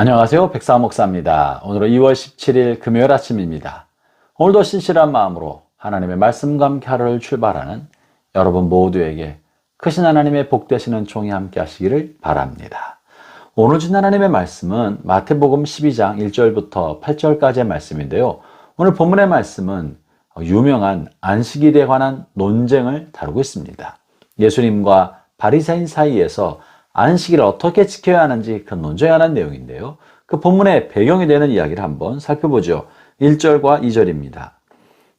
안녕하세요. 백사 목사입니다. 오늘은 2월 17일 금요일 아침입니다. 오늘도 신실한 마음으로 하나님의 말씀과 함께 하루를 출발하는 여러분 모두에게 크신 하나님의 복 되시는 종이 함께 하시기를 바랍니다. 오늘 준 하나님의 말씀은 마태복음 12장 1절부터 8절까지의 말씀인데요. 오늘 본문의 말씀은 유명한 안식일에 관한 논쟁을 다루고 있습니다. 예수님과 바리새인 사이에서 안식일을 어떻게 지켜야 하는지 그 논쟁에 관한 내용인데요. 그 본문의 배경이 되는 이야기를 한번 살펴보죠. 1절과 2절입니다.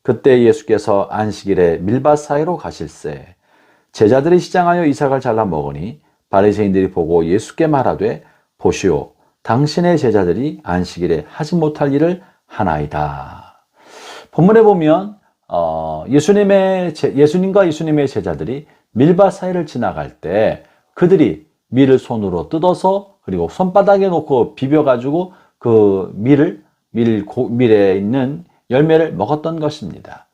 그때 예수께서 안식일에 밀밭 사이로 가실새 제자들이 시장하여 이삭을 잘라 먹으니 바리새인들이 보고 예수께 말하되 보시오 당신의 제자들이 안식일에 하지 못할 일을 하나이다. 본문에 보면 예수님과 예수님의 제자들이 밀밭 사이를 지나갈 때 그들이 밀을 손으로 뜯어서 그리고 손바닥에 놓고 비벼가지고 그 밀에 있는 열매를 먹었던 것입니다.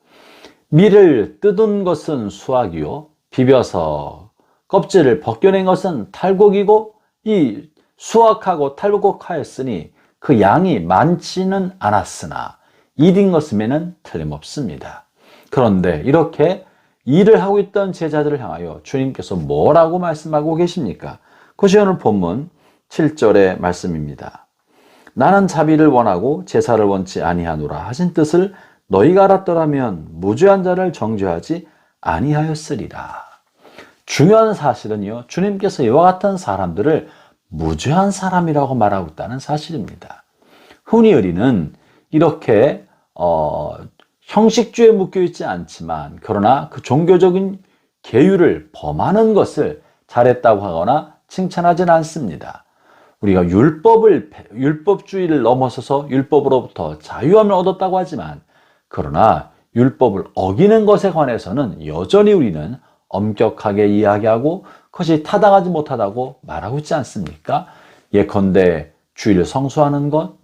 밀을 뜯은 것은 수확이요, 비벼서 껍질을 벗겨낸 것은 탈곡이고, 이 수확하고 탈곡하였으니 그 양이 많지는 않았으나 이인 것음에는 틀림없습니다. 그런데 이렇게 일을 하고 있던 제자들을 향하여 주님께서 뭐라고 말씀하고 계십니까? 그것이 오늘 본문 7절의 말씀입니다. 나는 자비를 원하고 제사를 원치 아니하노라 하신 뜻을 너희가 알았더라면 무죄한 자를 정죄하지 아니하였으리라. 중요한 사실은요, 주님께서 이와 같은 사람들을 무죄한 사람이라고 말하고 있다는 사실입니다. 흔히 우리는 이렇게 형식주의에 묶여있지 않지만 그러나 그 종교적인 계율을 범하는 것을 잘했다고 하거나 칭찬하지는 않습니다. 우리가 율법주의를 넘어서서 율법으로부터 자유함을 얻었다고 하지만 그러나 율법을 어기는 것에 관해서는 여전히 우리는 엄격하게 이야기하고 그것이 타당하지 못하다고 말하고 있지 않습니까? 예컨대 주일을 성수하는 것,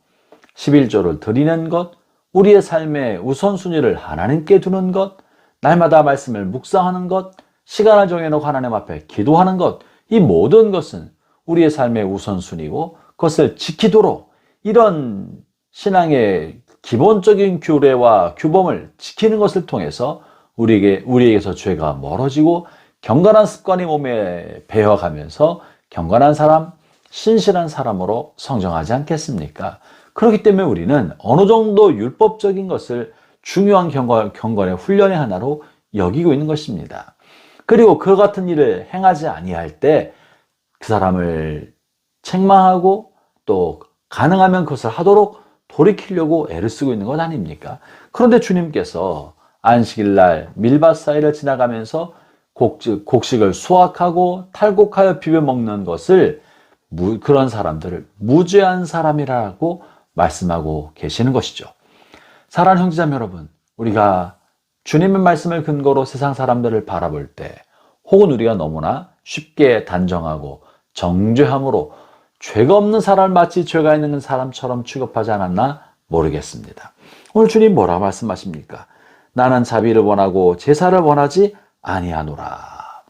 11조를 드리는 것, 우리의 삶의 우선순위를 하나님께 두는 것, 날마다 말씀을 묵상하는 것, 시간을 정해놓고 하나님 앞에 기도하는 것, 이 모든 것은 우리의 삶의 우선순위고 그것을 지키도록 이런 신앙의 기본적인 규례와 규범을 지키는 것을 통해서 우리에게서 죄가 멀어지고 경건한 습관이 몸에 배어가면서 경건한 사람, 신실한 사람으로 성장하지 않겠습니까? 그렇기 때문에 우리는 어느 정도 율법적인 것을 중요한 경건의 훈련의 하나로 여기고 있는 것입니다. 그리고 그 같은 일을 행하지 아니할 때 그 사람을 책망하고 또 가능하면 그것을 하도록 돌이키려고 애를 쓰고 있는 것 아닙니까? 그런데 주님께서 안식일날 밀밭 사이를 지나가면서 곡식을 수확하고 탈곡하여 비벼 먹는 것을 그런 사람들을 무죄한 사람이라고 말씀하고 계시는 것이죠. 사랑하는 형제자매 여러분, 우리가 주님의 말씀을 근거로 세상 사람들을 바라볼 때 혹은 우리가 너무나 쉽게 단정하고 정죄함으로 죄가 없는 사람을 마치 죄가 있는 사람처럼 취급하지 않았나 모르겠습니다. 오늘 주님 뭐라 말씀하십니까? 나는 자비를 원하고 제사를 원하지 아니하노라.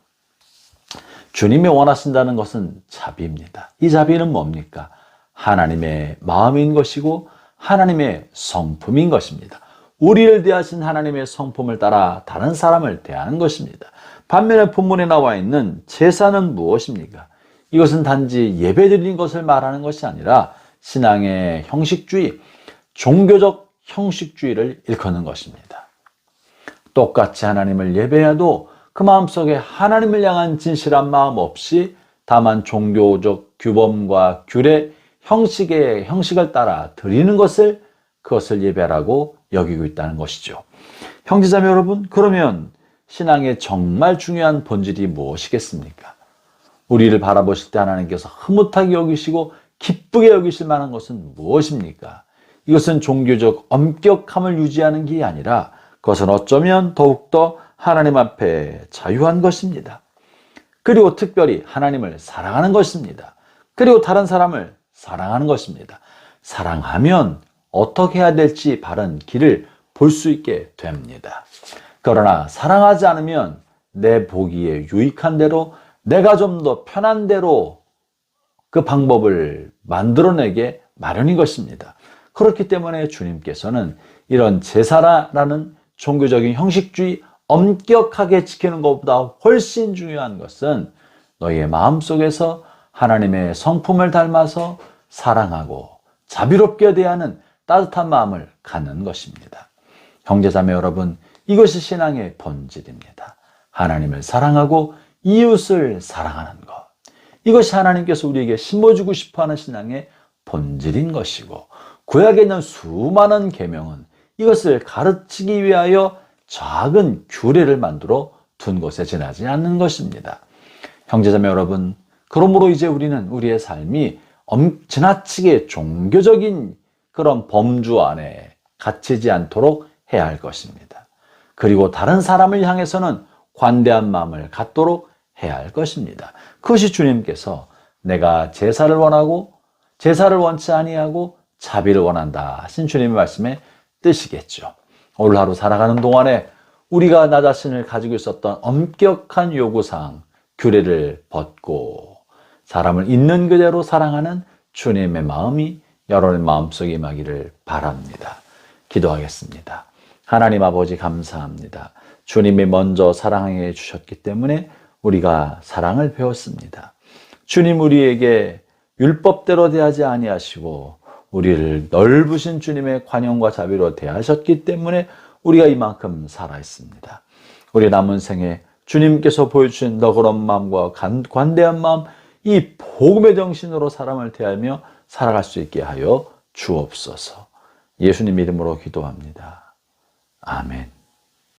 주님이 원하신다는 것은 자비입니다. 이 자비는 뭡니까? 하나님의 마음인 것이고 하나님의 성품인 것입니다. 우리를 대하신 하나님의 성품을 따라 다른 사람을 대하는 것입니다. 반면에 본문에 나와 있는 제사는 무엇입니까? 이것은 단지 예배드리는 것을 말하는 것이 아니라 신앙의 형식주의, 종교적 형식주의를 일컫는 것입니다. 똑같이 하나님을 예배해도 그 마음속에 하나님을 향한 진실한 마음 없이 다만 종교적 규범과 규례, 형식을 따라 드리는 그것을 예배라고 여기고 있다는 것이죠. 형제자매 여러분, 그러면 신앙의 정말 중요한 본질이 무엇이겠습니까? 우리를 바라보실 때 하나님께서 흐뭇하게 여기시고 기쁘게 여기실 만한 것은 무엇입니까? 이것은 종교적 엄격함을 유지하는 게 아니라 그것은 어쩌면 더욱더 하나님 앞에 자유한 것입니다. 그리고 특별히 하나님을 사랑하는 것입니다. 그리고 다른 사람을 사랑하는 것입니다. 사랑하면 어떻게 해야 될지 바른 길을 볼 수 있게 됩니다. 그러나 사랑하지 않으면 내 보기에 유익한 대로 내가 좀 더 편한 대로 그 방법을 만들어내게 마련인 것입니다. 그렇기 때문에 주님께서는 이런 제사라는 종교적인 형식주의 엄격하게 지키는 것보다 훨씬 중요한 것은 너희의 마음속에서 하나님의 성품을 닮아서 사랑하고 자비롭게 대하는 따뜻한 마음을 갖는 것입니다. 형제자매 여러분, 이것이 신앙의 본질입니다. 하나님을 사랑하고 이웃을 사랑하는 것. 이것이 하나님께서 우리에게 심어주고 싶어하는 신앙의 본질인 것이고, 구약에 있는 수많은 계명은 이것을 가르치기 위하여 작은 규례를 만들어 둔 것에 지나지 않는 것입니다. 형제자매 여러분, 그러므로 이제 우리는 우리의 삶이 지나치게 종교적인 그런 범주 안에 갇히지 않도록 해야 할 것입니다. 그리고 다른 사람을 향해서는 관대한 마음을 갖도록 해야 할 것입니다. 그것이 주님께서 내가 제사를 원치 아니하고 자비를 원한다 하신 주님의 말씀의 뜻이겠죠. 오늘 하루 살아가는 동안에 우리가 나 자신을 가지고 있었던 엄격한 요구사항, 규례를 벗고 사람을 있는 그대로 사랑하는 주님의 마음이 여러분의 마음속에 임하기를 바랍니다. 기도하겠습니다. 하나님 아버지 감사합니다. 주님이 먼저 사랑해 주셨기 때문에 우리가 사랑을 배웠습니다. 주님 우리에게 율법대로 대하지 아니하시고 우리를 넓으신 주님의 관용과 자비로 대하셨기 때문에 우리가 이만큼 살아있습니다. 우리 남은 생에 주님께서 보여주신 너그러운 마음과 관대한 마음, 이 복음의 정신으로 사람을 대하며 살아갈 수 있게 하여 주옵소서. 예수님 이름으로 기도합니다. 아멘.